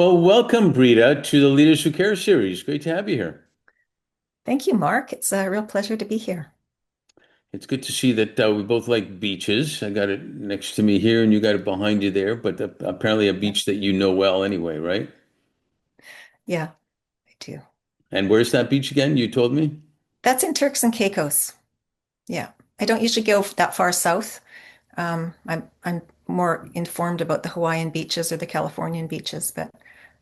Well, welcome, Brita, to the Leaders Who Care series. Great to have you here. Thank you, Mark. It's a real pleasure to be here. It's good to see that we both like beaches. I got it next to me here, and you got it behind you there, but apparently a Yeah, beach that you know well anyway, right? yeah, I do. And where's that beach again? You told me? That's in Turks and Caicos. Yeah, I don't usually go that far south. I'm more informed about the Hawaiian beaches or the Californian beaches, but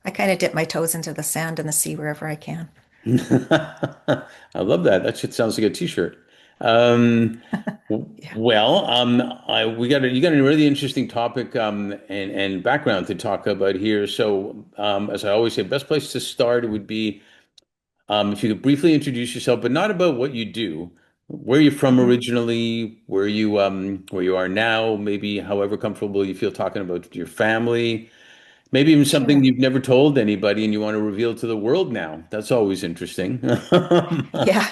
I kind of dip my toes into the sand and the sea wherever I can. I love that. That shit sounds like a t-shirt. Um, Yeah, we got you got a really interesting topic and background to talk about here. So, as I always say, best place to start would be if you could briefly introduce yourself, but not about what you do, where you're from hmm originally, where you are now, maybe however comfortable you feel talking about your family, maybe even something sure. you've never told anybody and you want to reveal to the world now. That's always interesting. Yeah,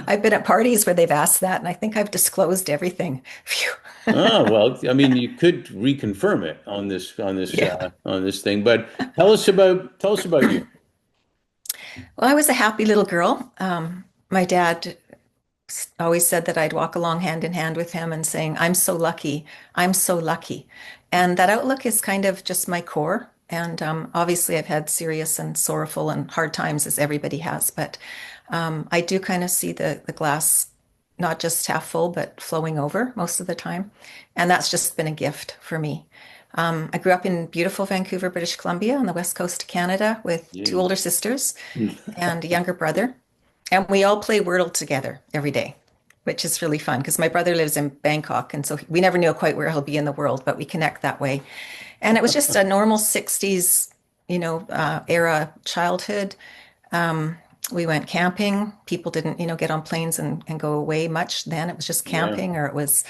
I've been at parties where they've asked that, and I think I've disclosed everything. Phew. Oh, well, I mean, you could reconfirm it on Yeah. on this thing, but tell us about you. Well, I was a happy little girl. My dad always said that I'd walk along hand in hand with him and saying, I'm so lucky. I'm so lucky. And that outlook is kind of just my core. And obviously, I've had serious and sorrowful and hard times, as everybody has. But I do kind of see the glass not just half full, but flowing over most of the time. And that's just been a gift for me. I grew up in beautiful Vancouver, British Columbia, on the west coast of Canada, with two Yeah. older sisters and a younger brother. And we all play Wordle together every day, which is really fun because my brother lives in Bangkok. And so we never know quite where he'll be in the world, but we connect that way. And it was just a normal 60s, era childhood. We went camping. People didn't, get on planes and go away much then. It was just Yeah. camping, or it was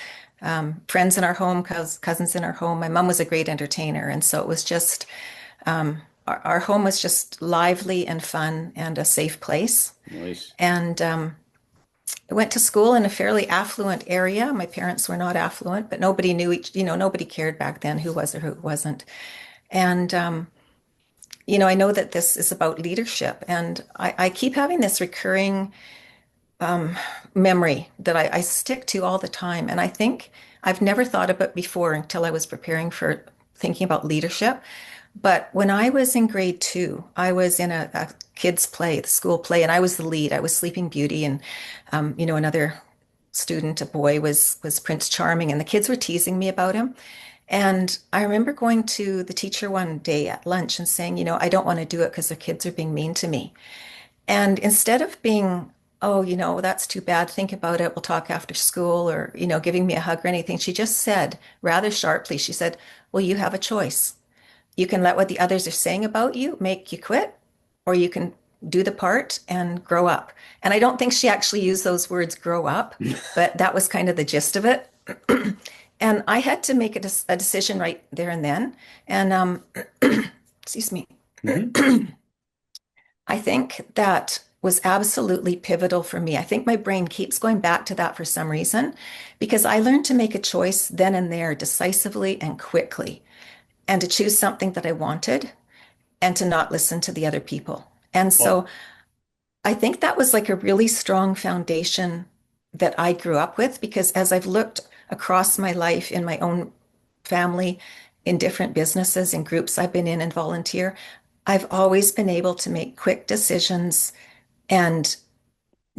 friends in our home, cousins in our home. My mom was a great entertainer. And so it was just, our home was just lively and fun and a safe place. Nice. And I went to school in a fairly affluent area. My parents were not affluent, but nobody knew nobody cared back then who was or who wasn't. And, I know that this is about leadership. And I keep having this recurring memory that I stick to all the time. And I think I've never thought of it before until I was preparing for thinking about leadership. But when I was in grade two, I was in a kids' play, the school play, and I was the lead. I was Sleeping Beauty, and another student, a boy, was Prince Charming, and the kids were teasing me about him. And I remember going to the teacher one day at lunch and saying, I don't want to do it because the kids are being mean to me. And instead of being, oh, that's too bad, think about it, we'll talk after school, or, giving me a hug or anything, she just said rather sharply, she said, well, you have a choice. You can let what the others are saying about you make you quit, or you can do the part and grow up. And I don't think she actually used those words, grow up, but that was kind of the gist of it. And I had to make a decision right there and then. And excuse me. Hmm. I think that was absolutely pivotal for me. I think my brain keeps going back to that for some reason because I learned to make a choice then and there decisively and quickly and to choose something that I wanted and to not listen to the other people. And so Well, I think that was like a really strong foundation that I grew up with because as I've looked across my life in my own family, in different businesses and groups I've been in and volunteer, I've always been able to make quick decisions and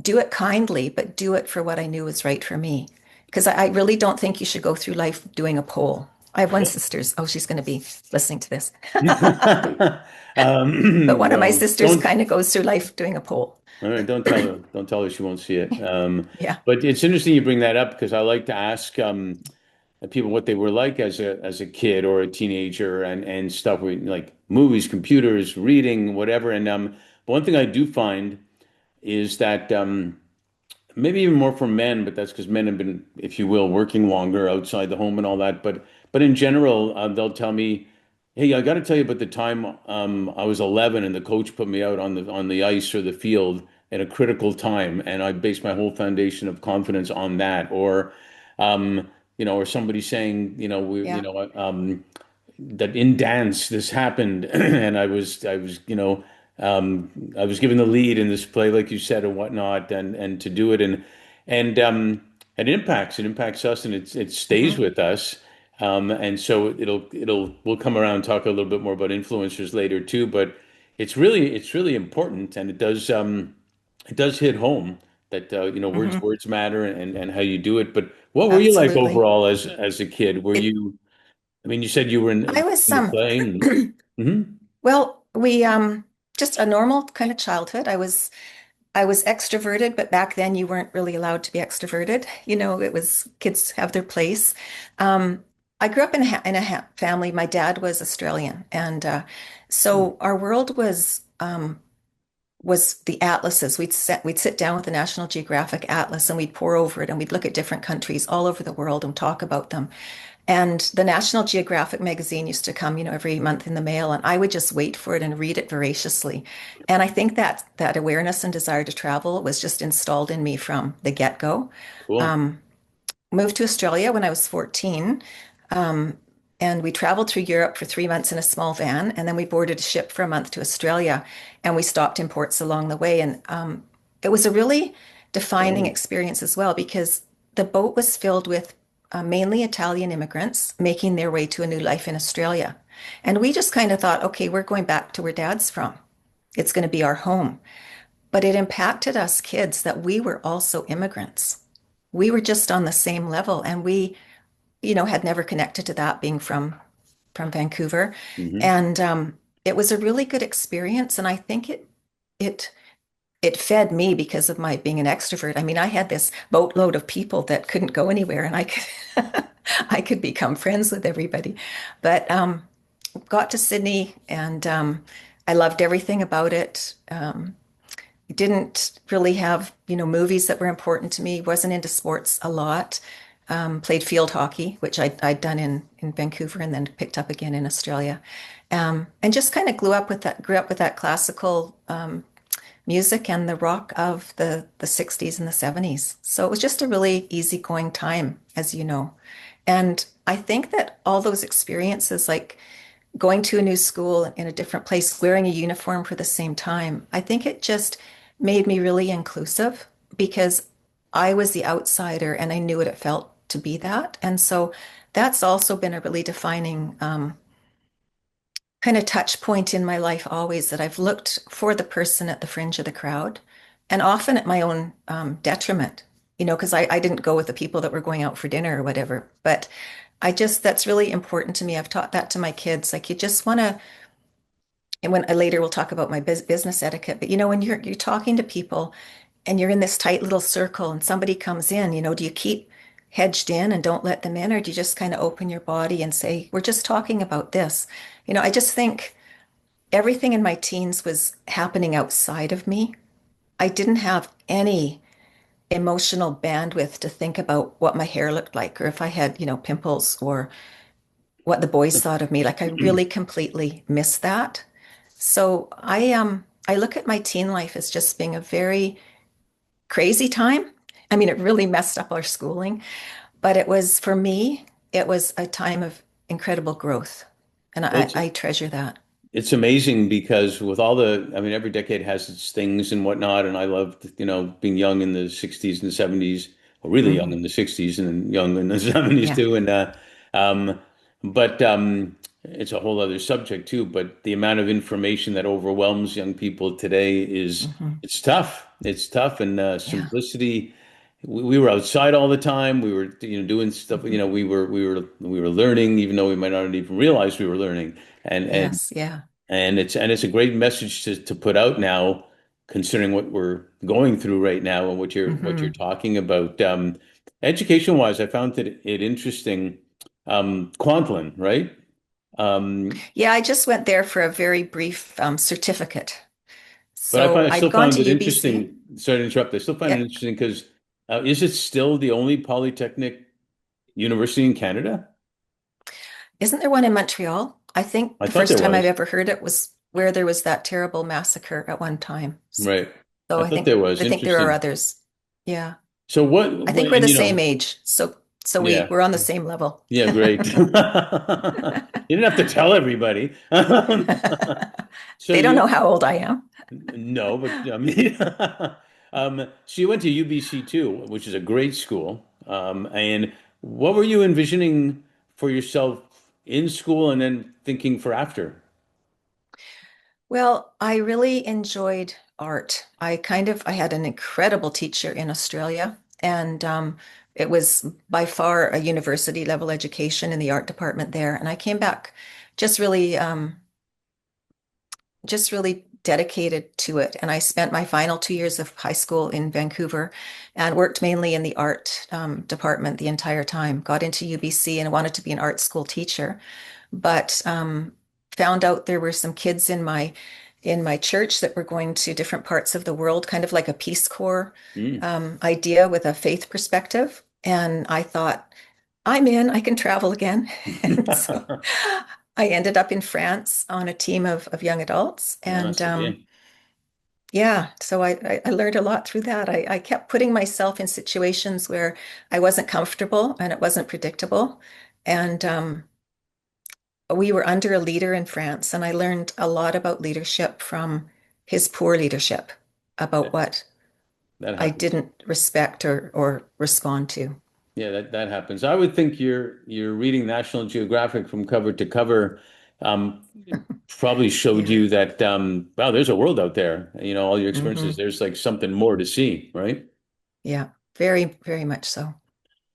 do it kindly, but do it for what I knew was right for me. Because I really don't think you should go through life doing a poll. I have one sister's, oh, she's going to be listening to this. But one of my well, sisters kind of goes through life doing a poll. all right, don't tell her she won't see it. Yeah. But it's interesting you bring that up because I like to ask people what they were like as a kid or a teenager and stuff like movies, computers, reading, whatever. And one thing I do find is that maybe even more for men, but that's because men have been, if you will, working longer outside the home and all that. But in general, they'll tell me, "Hey, I got to tell you about the time I was 11 and the coach put me out on the ice or the field at a critical time, and I based my whole foundation of confidence on that." Or, or somebody saying, Yeah. that in dance this happened, and I was I was given the lead in this play, like you said, and whatnot, and to do it, and it impacts us, and it stays Hmm. with us. And so we'll come around and talk a little bit more about influencers later too, but it's really important, and it does hit home that Hmm. words matter, and how you do it. But what were you like Absolutely. overall as a kid? Were It, you? I mean, you said you were I was in the play, and Mhm. well, we just a normal kind of childhood. I was extroverted, but back then you weren't really allowed to be extroverted. It was kids have their place. Um, I grew up in a family. My dad was Australian, and so our world was the atlases. We'd sit down with the National Geographic Atlas and we'd pore over it and we'd look at different countries all over the world and talk about them. And the National Geographic magazine used to come, every month in the mail, and I would just wait for it and read it voraciously. And I think that awareness and desire to travel was just installed in me from the get-go. Cool. Moved to Australia when I was 14. Um, and we traveled through Europe for 3 months in a small van. And then we boarded a ship for a month to Australia. And we stopped in ports along the way. And it was a really defining Wow. experience as well, because the boat was filled with mainly Italian immigrants making their way to a new life in Australia. And we just kind of thought, okay, we're going back to where dad's from. It's going to be our home. But it impacted us kids that we were also immigrants. We were just on the same level, and we, had never connected to that being from Vancouver. Hmm. And it was a really good experience, and I think it it fed me because of my being an extrovert. I mean, I had this boatload of people that couldn't go anywhere, and I could I could become friends with everybody. But got to Sydney, and I loved everything about it. Didn't really have, movies that were important to me. Wasn't into sports a lot. Played field hockey, which I'd done in Vancouver and then picked up again in Australia. And just kind of grew up with that classical music and the rock of the 60s and the 70s. So it was just a really easygoing time, as you know. And I think that all those experiences, like going to a new school in a different place, wearing a uniform for the same time, I think it just made me really inclusive because I was the outsider and I knew what it felt to be that. And so that's also been a really defining kind of touch point in my life always, that I've looked for the person at the fringe of the crowd and often at my own detriment, because I didn't go with the people that were going out for dinner or whatever. But that's really important to me. I've taught that to my kids. Like, you just want to, and when later we'll talk about my business etiquette, but when you're talking to people and you're in this tight little circle and somebody comes in, do you keep hedged in and don't let them in, or do you just kind of open your body and say, we're just talking about this? I just think everything in my teens was happening outside of me. I didn't have any emotional bandwidth to think about what my hair looked like or if I had, pimples or what the boys thought of me. Like, I really completely missed that. So I look at my teen life as just being a very crazy time. I mean, it really messed up our schooling, but it was, for me, it was a time of incredible growth. And Well, I treasure that. it's amazing because with all I mean, every decade has its things and whatnot, and I loved, being young in the 60s and 70s, or really young Hmm. in the 60s and then young in the 70s Yeah. too, and um, but it's a whole other subject too. But the amount of information that overwhelms young people today Hmm. it's tough. It's tough, and Yeah. simplicity. We were outside all the time. We were, doing stuff. Hmm. We were learning, even though we might not even realize we were learning. And Yes. Yeah. it's a great message to put out now, considering what we're going through right now and what you're Hmm. talking about. Education wise, I found it interesting. Kwantlen, right? Um, Yeah. I just went there for a very brief certificate. but So I I'd still gone found to it UBC. interesting. Sorry to interrupt. I still find it Yeah. interesting because is it still the only polytechnic university in Canada? Isn't there one in Montreal? I think I the thought first there time I've was. ever heard it was where there was that terrible massacre at one time. Right. So I I thought think there was. I think there are Interesting. others. Yeah. So I think we're and the same age. So So we Yeah. we're on the same level. Yeah, great. You didn't have to tell everybody. So They don't you know how old I am. no, but I mean, so you went to UBC too, which is a great school. And what were you envisioning for yourself in school and then thinking for after? Well, I really enjoyed art. I had an incredible teacher in Australia, and it was by far a university level education in the art department there. And I came back just really, just really dedicated to it. And I spent my final 2 years of high school in Vancouver and worked mainly in the art department the entire time. Got into UBC and wanted to be an art school teacher, but found out there were some kids in my church that were going to different parts of the world, kind of like a Peace Corps Mm. idea with a faith perspective. And I thought, I'm in, I can travel again. And so I ended up in France on a team of young adults. Ah, And c'est bien. yeah, so I learned a lot through that. I kept putting myself in situations where I wasn't comfortable and it wasn't predictable. And we were under a leader in France, and I learned a lot about leadership from his poor leadership, about what That I happens. didn't respect or respond to. Yeah, that happens. I would think you're reading National Geographic from cover to cover. Probably showed Yeah. you that wow, there's a world out there. You know, all your experiences, Hmm. there's like something more to see, right? Yeah. Very, very much so.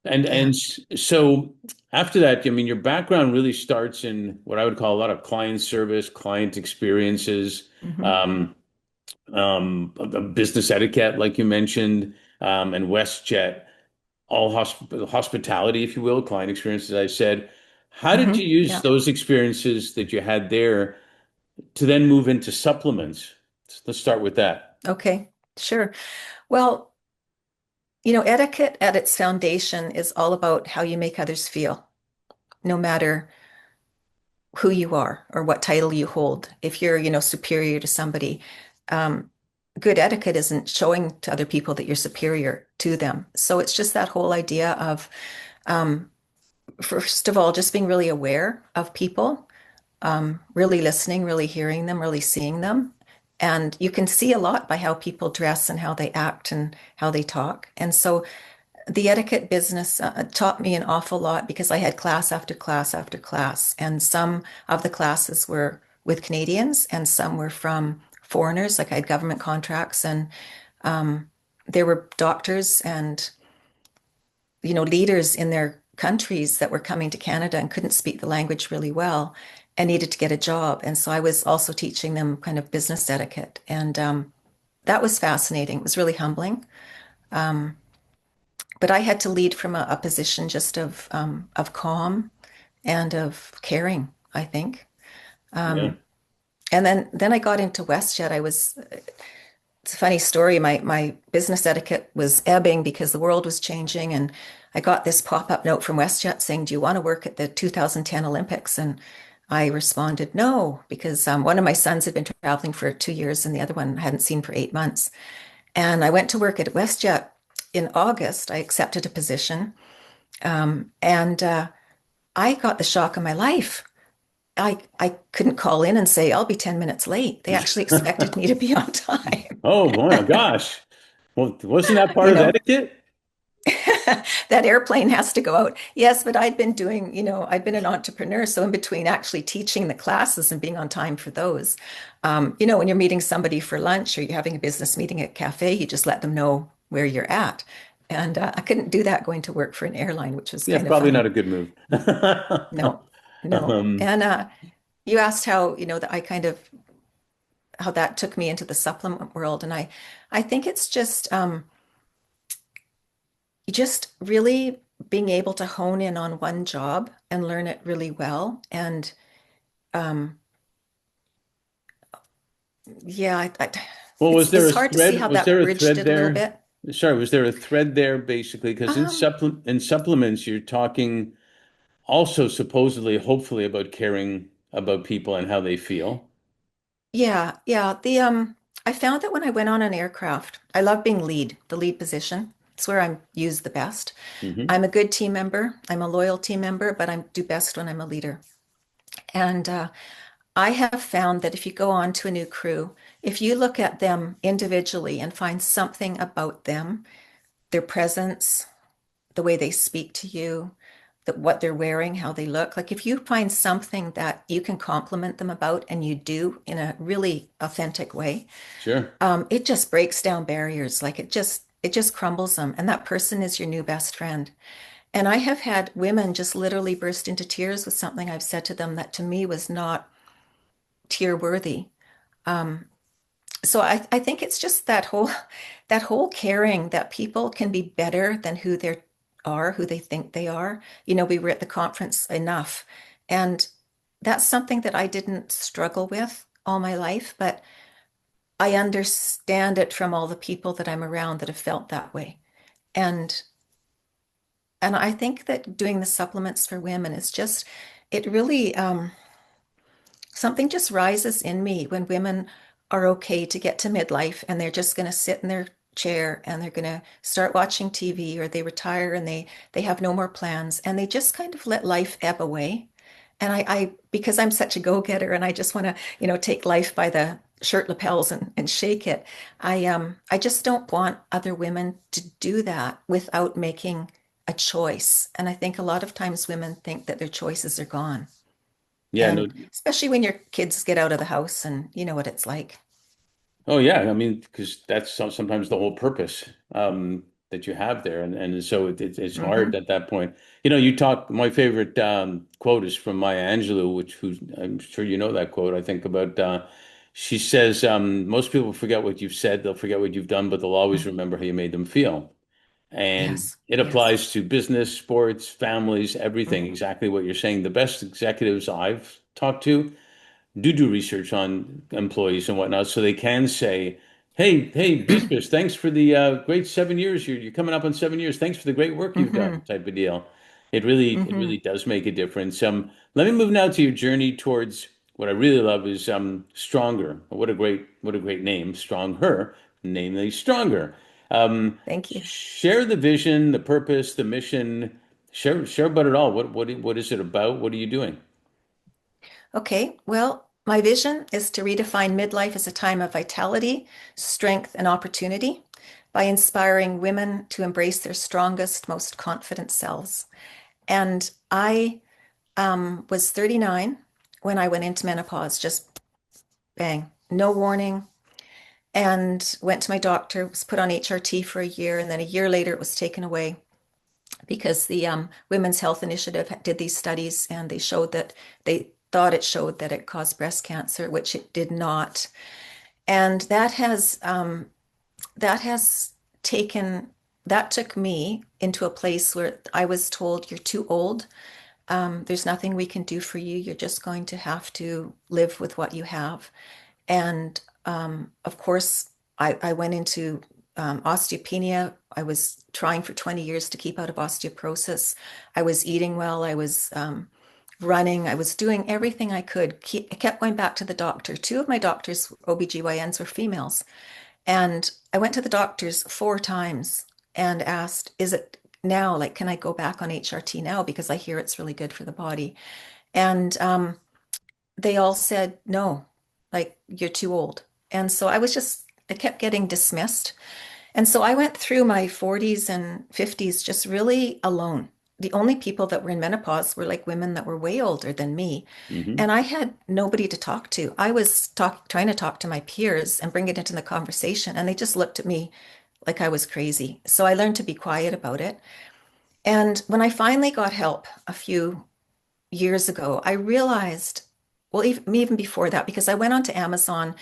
And Yeah. so after that, I mean, your background really starts in what I would call a lot of client service, client experiences, Hmm. um, business etiquette, like you mentioned, and WestJet, all hospitality, if you will, client experiences, I said. How did Hmm. you use Yeah. those experiences that you had there to then move into supplements? Let's start with that. Okay. Sure. Well, etiquette at its foundation is all about how you make others feel, no matter who you are or what title you hold. If you're, superior to somebody, um, good etiquette isn't showing to other people that you're superior to them. So it's just that whole idea of, um, first of all, just being really aware of people, really listening, really hearing them, really seeing them. And you can see a lot by how people dress and how they act and how they talk. And so the etiquette business taught me an awful lot because I had class after class after class, and some of the classes were with Canadians, and some were from foreigners. Like I had government contracts, and um, there were doctors and leaders in their countries that were coming to Canada and couldn't speak the language really well and needed to get a job. And so I was also teaching them kind of business etiquette, and that was fascinating. It was really humbling. Um, but I had to lead from a position just of calm and of caring, I think. Yeah. And then I got into WestJet. It's a funny story. My business etiquette was ebbing because the world was changing, and I got this pop-up note from WestJet saying, "Do you want to work at the 2010 Olympics?" And I responded, "No," because one of my sons had been traveling for 2 years, and the other one I hadn't seen for 8 months. And I went to work at WestJet in August. I accepted a position. And I got the shock of my life. I couldn't call in and say, I'll be 10 minutes late. They actually expected me to be on time. Oh my gosh. Well, wasn't that part You of know, etiquette? that airplane has to go out. Yes, but I'd been doing, I'd been an entrepreneur. So in between actually teaching the classes and being on time for those, when you're meeting somebody for lunch or you're having a business meeting at a cafe, you just let them know where you're at. And I couldn't do that going to work for an airline, which was Yeah, kind of probably not funny. a good move. No, no. Um, And you asked how, that I kind of how that took me into the supplement world. And I think it's just really being able to hone in on one job and learn it really well. And um, yeah, well, was there it's a hard to see thread? how Was that there a bridged thread it a little there? bit. Sorry, was there a thread there basically? Because Um, in supplements, you're talking also supposedly, hopefully, about caring about people and how they feel. yeah. The I found that when I went on an aircraft, I love being the lead position. It's where I'm used the best. Hmm. I'm a good team member. I'm a loyal team member, but I do best when I'm a leader. And I have found that if you go on to a new crew, if you look at them individually and find something about them, their presence, the way they speak to you, what they're wearing, how they look, like if you find something that you can compliment them about and you do in a really authentic way, Sure. it just breaks down barriers. Like it just crumbles them. And that person is your new best friend. And I have had women just literally burst into tears with something I've said to them that to me was not tear worthy. Um, so I think it's just that whole caring that people can be better than who they are, who they think they are. We were at the conference enough, and that's something that I didn't struggle with all my life, but I understand it from all the people that I'm around that have felt that way. And and I think that doing the supplements for women is just it really something just rises in me when women are okay to get to midlife and they're just going to sit in their chair and they're going to start watching TV, or they retire and they have no more plans and they just kind of let life ebb away. And I because I'm such a go-getter and I just want to, take life by the shirt lapels and shake it. I just don't want other women to do that without making a choice. And I think a lot of times women think that their choices are gone. Yeah, no. And especially when your kids get out of the house and you know what it's like. Oh yeah, I mean, because that's sometimes the whole purpose that you have there, and so it's hard Hmm. at that point. You talk. My favorite quote is from Maya Angelou, who I'm sure you know that quote. I think about. She says, "Most people forget what you've said; they'll forget what you've done, but they'll always remember how you made them feel." And Yes, it yes. applies to business, sports, families, everything. Hmm. Exactly what you're saying. The best executives I've talked to do research on employees and whatnot, so they can say, "Hey, Bisbis, thanks for the great 7 years. You're coming up on 7 years. Thanks for the great work you've done," Hmm. type of deal. It really Hmm. does make a difference. Let me move now to your journey towards what I really love is StrongHer. What a great name, StrongHer, namely stronger. Thank you. Share the vision, the purpose, the mission. Share about it all. What is it about? What are you doing? Okay, well, my vision is to redefine midlife as a time of vitality, strength, and opportunity by inspiring women to embrace their strongest, most confident selves. And I was 39 when I went into menopause, just bang, no warning, and went to my doctor, was put on HRT for a year, and then a year later it was taken away because the Women's Health Initiative did these studies and they thought it showed that it caused breast cancer, which it did not. And that has taken that took me into a place where I was told, you're too old. There's nothing we can do for you. You're just going to have to live with what you have. And of course, I went into osteopenia. I was trying for 20 years to keep out of osteoporosis. I was eating well. I was running. I was doing everything I could. I kept going back to the doctor. Two of my doctors, OBGYNs, were females. And I went to the doctors 4 times and asked, is it now? Like, can I go back on HRT now? Because I hear it's really good for the body. And they all said, no, like you're too old. And so I kept getting dismissed. And so I went through my 40s and 50s just really alone. The only people that were in menopause were like women that were way older than me. Hmm. And I had nobody to talk to. I was trying to talk to my peers and bring it into the conversation, and they just looked at me like I was crazy. So I learned to be quiet about it. And when I finally got help a few years ago, I realized, well, even before that, because I went onto Amazon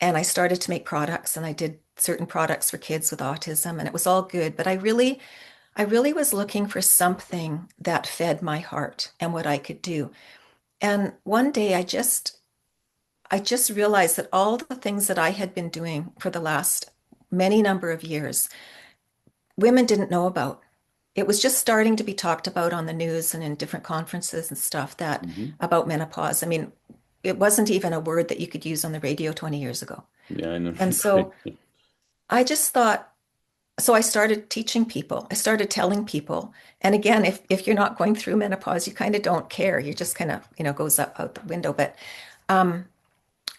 and I started to make products and I did certain products for kids with autism and it was all good. But I really was looking for something that fed my heart and what I could do. And one day I just realized that all the things that I had been doing for the last many number of years, women didn't know about. It was just starting to be talked about on the news and in different conferences and stuff that Hmm. about menopause. I mean, it wasn't even a word that you could use on the radio 20 years ago. Yeah, I know. And so I just thought, so I started teaching people. I started telling people. And again, if you're not going through menopause, you kind of don't care. You just kind of, goes up out the window. But um,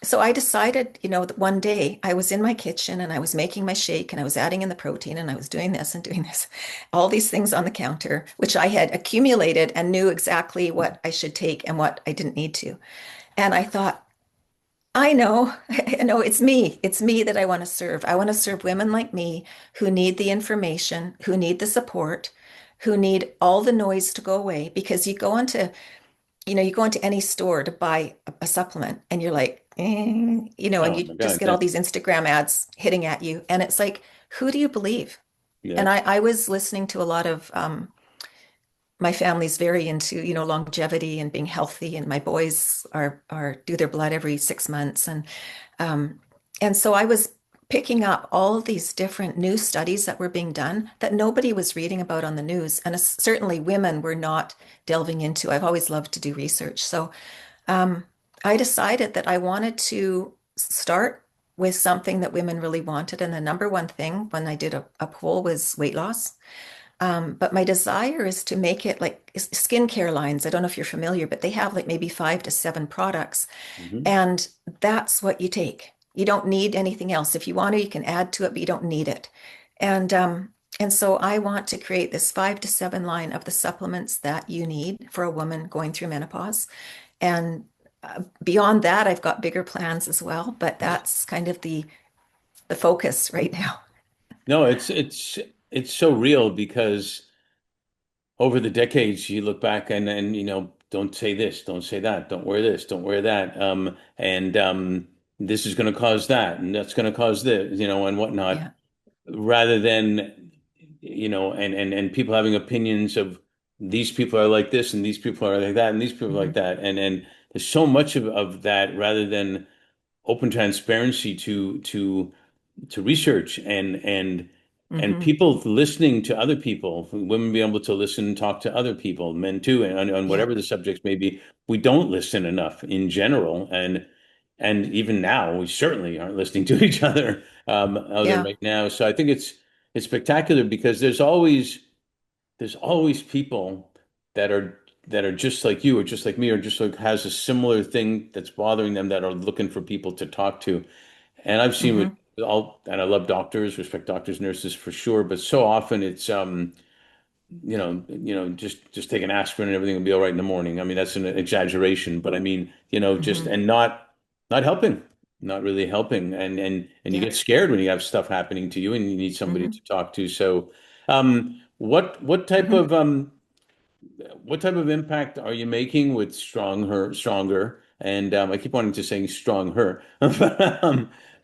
so I decided, that one day I was in my kitchen and I was making my shake and I was adding in the protein and I was doing this and doing this, all these things on the counter, which I had accumulated and knew exactly what I should take and what I didn't need to. And I thought, I know, I know it's me. It's me that I want to serve. I want to serve women like me who need the information, who need the support, who need all the noise to go away. Because you go into any store to buy a supplement and you're like, and Oh you my just God. get all these Instagram ads hitting at you. And it's like, who do you believe? Yeah. And I was listening to a lot of my family's very into, longevity and being healthy, and my boys are do their blood every 6 months, um, and so I was picking up all of these different new studies that were being done that nobody was reading about on the news, and certainly women were not delving into. I've always loved to do research, so um, I decided that I wanted to start with something that women really wanted, and the number one thing when I did a poll was weight loss. But my desire is to make it like skincare lines. I don't know if you're familiar, but they have like maybe 5 to 7 products. Hmm. And that's what you take. You don't need anything else. If you want to, you can add to it, but you don't need it. And so I want to create this 5 to 7 line of the supplements that you need for a woman going through menopause. And beyond that, I've got bigger plans as well, but that's kind of the focus right now. No, it's so real because over the decades you look back and don't say this, don't say that, don't wear this, don't wear that, and this is going to cause that, and that's going to cause this, and whatnot, Yeah. rather than and people having opinions of these people are like this and these people are like that and these people are like Hmm. that, and there's so much of that rather than open transparency to research and Hmm. people listening to other people, women be able to listen and talk to other people, men too, and on Yeah. whatever the subjects may be. We don't listen enough in general, and even now we certainly aren't listening to each other out there Yeah. right now. So I think it's spectacular because there's always people that are just like you or just like me or just like has a similar thing that's bothering them that are looking for people to talk to. And I've seen with Hmm. all, and I love doctors, respect doctors, nurses for sure, but so often it's just take an aspirin and everything will be all right in the morning. I mean, that's an exaggeration, but I mean, just Hmm. and not helping, not really helping, and you Yeah. get scared when you have stuff happening to you and you need somebody Hmm. to talk to. So, what type Hmm. of impact are you making with stronger? And I keep wanting to saying strong her, but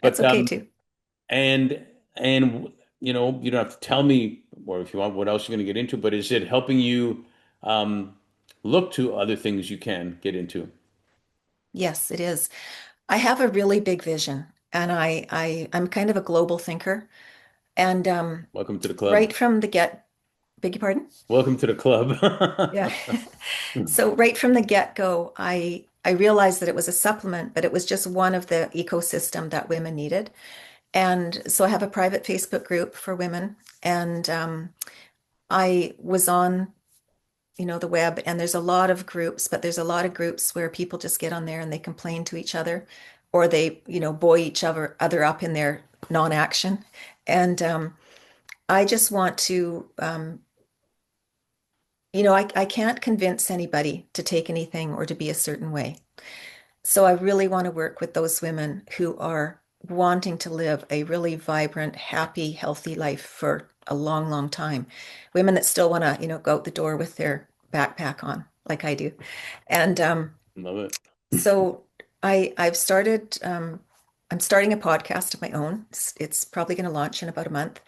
That's but okay too. and and you don't have to tell me, or if you want, what else you're going to get into. But is it helping you um, look to other things you can get into? Yes, it is. I have a really big vision, and I'm kind of a global thinker. And Welcome to the club. right from the get, beg your pardon? Welcome to the club. Yeah. So right from the get-go, I realized that it was a supplement, but it was just one of the ecosystem that women needed. And so I have a private Facebook group for women, and I was on the web, and there's a lot of groups, but there's a lot of groups where people just get on there and they complain to each other, or they buoy each other up in their non-action. And I just want to I can't convince anybody to take anything or to be a certain way. So I really want to work with those women who are wanting to live a really vibrant, happy, healthy life for a long, long time. Women that still want to, go out the door with their backpack on, like I do. And Love it. so I've started I'm starting a podcast of my own. It's probably going to launch in about a month.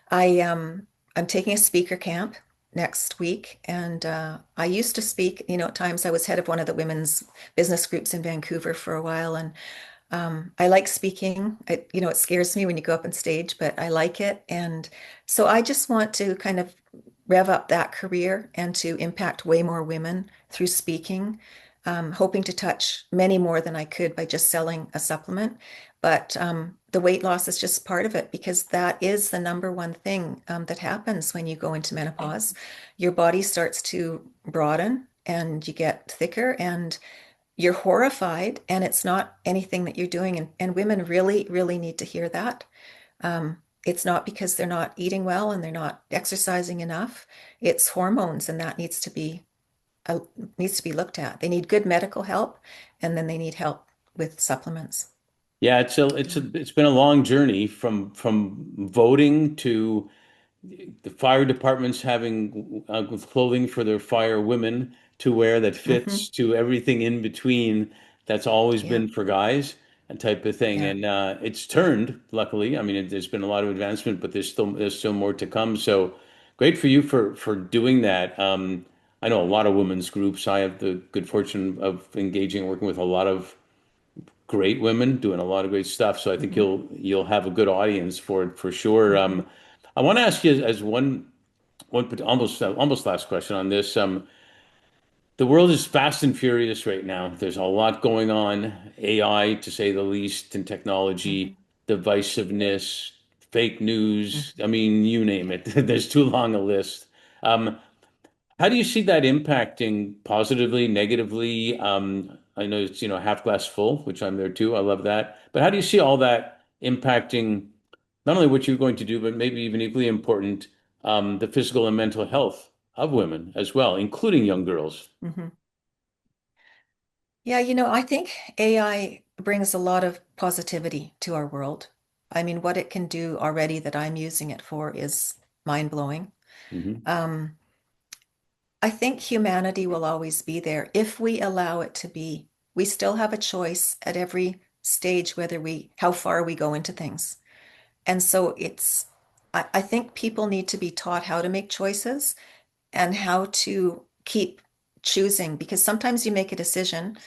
I I'm taking a speaker camp next week, and I used to speak. At times I was head of one of the women's business groups in Vancouver for a while, and I like speaking. It scares me when you go up on stage, but I like it, and so I just want to kind of rev up that career and to impact way more women through speaking. hoping to touch many more than I could by just selling a supplement. But the weight loss is just part of it because that is the number one thing that happens when you go into menopause. Your body starts to broaden and you get thicker and you're horrified, and it's not anything that you're doing. And women really, really need to hear that. It's not because they're not eating well and they're not exercising enough. It's hormones, and that uh, needs to be looked at. They need good medical help, and then they need help with supplements. Yeah, Yeah. it's been a long journey from voting to the fire departments having clothing for their fire women to wear that Hmm. fits to everything in between that's always Yeah. been for guys and type of thing. Yeah. And it's turned, luckily. I mean, there's been a lot of advancement, but there's still more to come. So great for you for doing that. I know a lot of women's groups. I have the good fortune of engaging, working with a lot of great women doing a lot of great stuff. So I think Hmm. you'll have a good audience for it for sure. Hmm. I want to ask you as one almost last question on this. The world is fast and furious right now. There's a lot going on, AI to say the least, and technology, Hmm. divisiveness, fake news. Hmm. I mean, you name it. There's too long a list. Um, how do you see that impacting positively, negatively? I know it's, half glass full, which I'm there too. I love that. But how do you see all that impacting not only what you're going to do, but maybe even equally important, the physical and mental health of women as well, including young girls? Hmm. Yeah, I think AI brings a lot of positivity to our world. I mean, what it can do already that I'm using it for is mind-blowing. Hmm. Um, I think humanity will always be there if we allow it to be. We still have a choice at every stage how far we go into things. And so I think people need to be taught how to make choices and how to keep choosing because sometimes you make a decision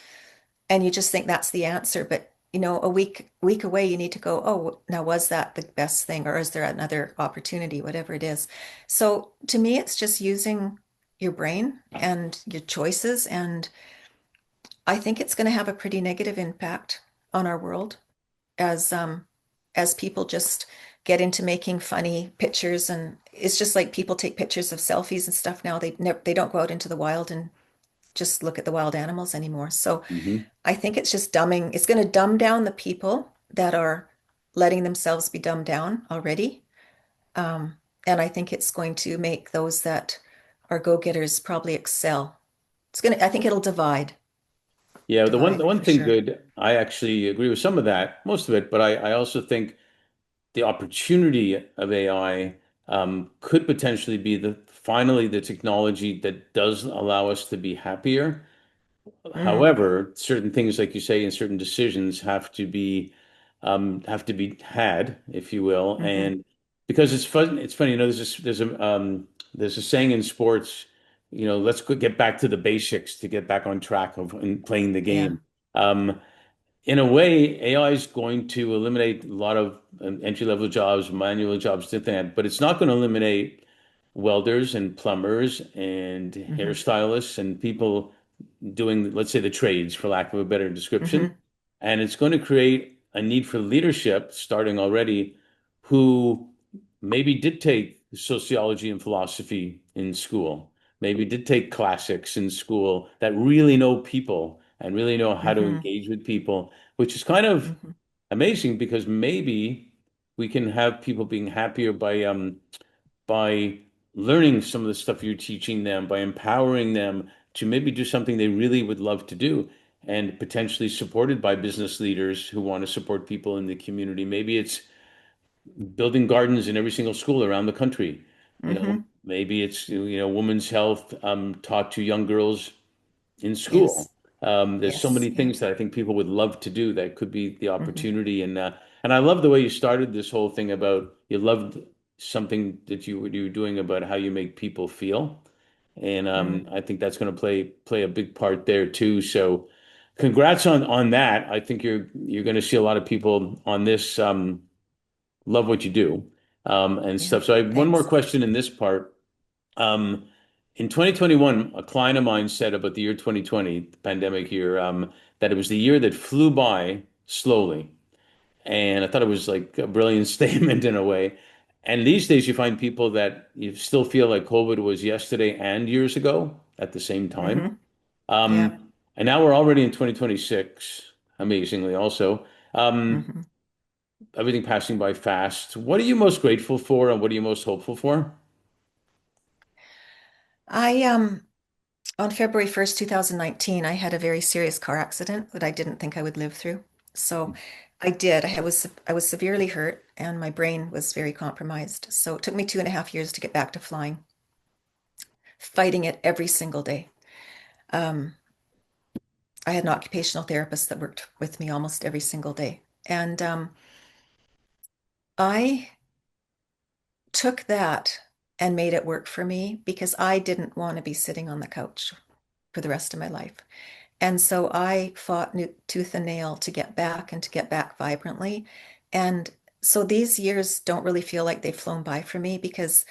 and you just think that's the answer, but a week away you need to go, oh, now was that the best thing or is there another opportunity, whatever it is. So to me it's just using your brain and your choices, and I think it's going to have a pretty negative impact on our world as people just get into making funny pictures, and it's just like people take pictures of selfies and stuff now. They don't go out into the wild and just look at the wild animals anymore. So Hmm. I think it's going to dumb down the people that are letting themselves be dumbed down already. Um, and I think it's going to make those that are go-getters probably excel. I think it'll Yeah, the divide one for thing sure. good, I actually agree with some of that, most of it, but I also think the opportunity of AI could potentially be the finally the technology that does allow us to be happier. Mm, However, certain things, like you say, and certain decisions have to be had, if you will, hmm. and because it's fun. It's funny, there's a saying in sports, let's get back to the basics to get back on track of and playing the Yeah. game. Um, in a way, AI is going to eliminate a lot of entry-level jobs, manual jobs, to that, but it's not going to eliminate welders and plumbers and Hmm. hairstylists and people doing, let's say, the trades, for lack of a better description. Hmm. And it's going to create a need for leadership, starting already, who maybe did take sociology and philosophy in school, maybe did take classics in school, that really know people and really know how to Hmm. engage with people, which is kind of Hmm. amazing because maybe we can have people being happier by learning some of the stuff you're teaching them, by empowering them to maybe do something they really would love to do, and potentially supported by business leaders who want to support people in the community. Maybe it's building gardens in every single school around the country. Hmm. Maybe it's, women's health taught to young girls in school. Yes. There's so Yes. many Yeah. things that I think people would love to do that could be the Hmm. opportunity. And I love the way you started this whole thing about you loved something that you were doing about how you make people feel. And Mm. I think that's going to play a big part there too. So congrats on that. I think you're going to see a lot of people on this love what you do and Yeah. stuff. So I have one more Thanks. question in this part. Um, In 2021, a client of mine said about the year 2020, the pandemic year, that it was the year that flew by slowly. And I thought it was like a brilliant statement in a way. And these days, you find people that you still feel like COVID was yesterday and years ago at the same time. Hmm. Yeah. And now we're already in 2026, amazingly, also. Um, Hmm. Everything passing by fast. What are you most grateful for, and what are you most hopeful for? I On February 1st, 2019, I had a very serious car accident that I didn't think I would live through. So I did. I was severely hurt and my brain was very compromised. So it took me 2.5 years to get back to flying, fighting it every single day. Um, I had an occupational therapist that worked with me almost every single day. And I took that and made it work for me because I didn't want to be sitting on the couch for the rest of my life. And so I fought tooth and nail to get back and to get back vibrantly. And so these years don't really feel like they've flown by for me because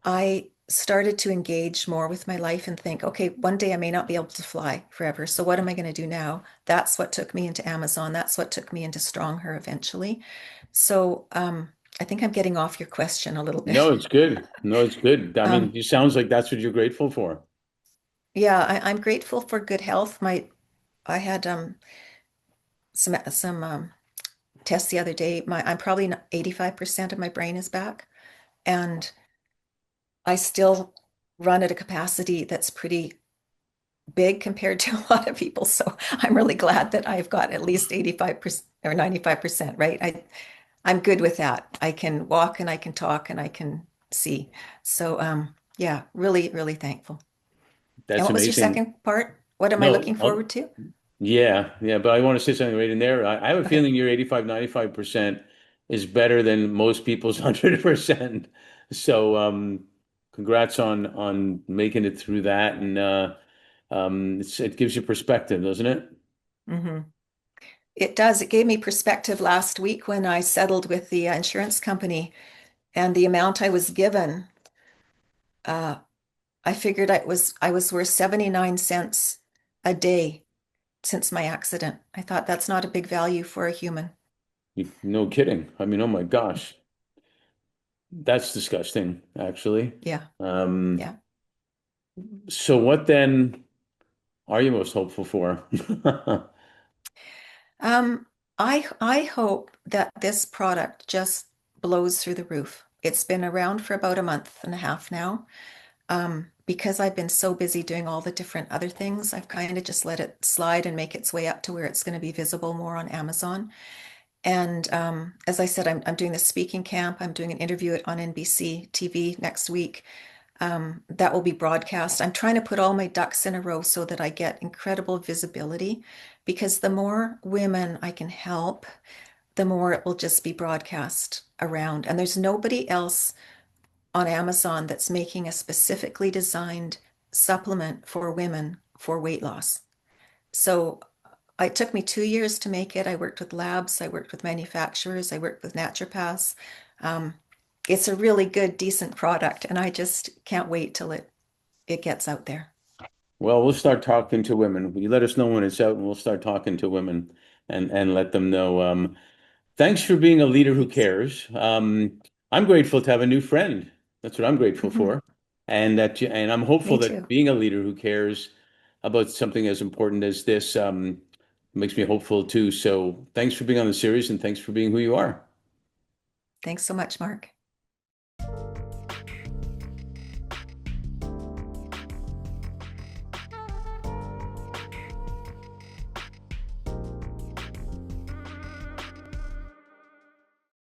I started to engage more with my life and think, okay, one day I may not be able to fly forever. So what am I going to do now? That's what took me into Amazon. That's what took me into StrongHer eventually. So I think I'm getting off your question a little bit. No, it's good. No, it's good. I mean, Um, it sounds like that's what you're grateful for. yeah, I'm grateful for good health. I had some tests the other day. I'm probably 85% of my brain is back, and I still run at a capacity that's pretty big compared to a lot of people. So I'm really glad that I've got at least 85% or 95%, right? I'm good with that. I can walk and I can talk and I can see. So yeah, really, really thankful. And That's what was your amazing. second part? What am I No, looking forward to? yeah, yeah, but I want to say something right in there. I have a Okay. feeling your 85, 95% is better than most people's 100%. So, congrats on making it through that, and it gives you perspective, doesn't it? Hmm. It does. It gave me perspective last week when I settled with the insurance company and the amount I was given. Uh, I figured I was worth 79 cents a day since my accident. I thought that's not a big value for a human. No kidding. I mean, oh my gosh, that's disgusting, actually. Yeah, Um, yeah. so what then are you most hopeful for? Um, I hope that this product just blows through the roof. It's been around for about a month and a half now. Because I've been so busy doing all the different other things, I've kind of just let it slide and make its way up to where it's going to be visible more on Amazon. And as I said, I'm doing the speaking camp. I'm doing an interview on NBC TV next week. That will be broadcast. I'm trying to put all my ducks in a row so that I get incredible visibility because the more women I can help, the more it will just be broadcast around. And there's nobody else on Amazon that's making a specifically designed supplement for women for weight loss. So it took me 2 years to make it. I worked with labs, I worked with manufacturers, I worked with naturopaths. Um, it's a really good, decent product, and I just can't wait till it gets out there. Well, we'll start talking to women. You let us know when it's out, and we'll start talking to women and let them know. Thanks for being a leader who Thanks. cares. I'm grateful to have a new friend. That's what I'm grateful for, and I'm hopeful Me that too. being a leader who cares about something as important as this makes me hopeful too. So, thanks for being on the series, and thanks for being who you are. Thanks so much, Mark.